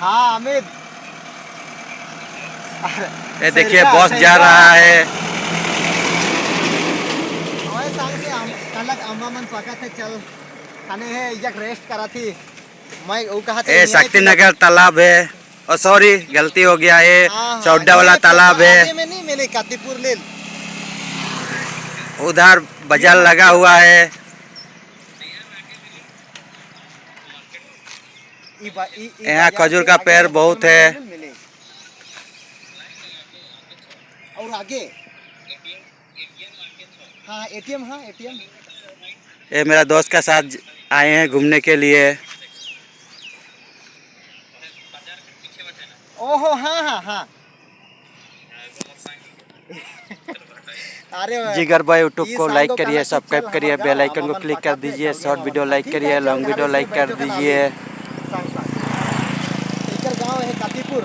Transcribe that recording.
हाँ अमित, ये देखिए बॉस जा रहा है। सांग से कलक अम्मा मन पका थे चल खाने है एक रेस्ट करा थी मैं वो कहा थे ये शक्ति नगर तालाब है, और सॉरी गलती हो गया, ये हाँ हाँ चौड्डा वाला तालाब है। आगे में नहीं मिले कातीपुर ले उधर बाजार लगा हुआ है। यहाँ खजूर का पेड़ बहुत है। और आगे हाँ एटीएम, हाँ एटीएम। ये मेरा दोस्त का साथ आए हैं घूमने के लिए। ओहो हाँ हाँ हाँ अरे जिगर भाई यूट्यूब को लाइक करिए, सब्सक्राइब करिए, बेल आइकन को क्लिक कर दीजिए, शॉर्ट वीडियो लाइक करिए, लॉन्ग वीडियो लाइक कर दीजिए। गाँव है कातीपुर।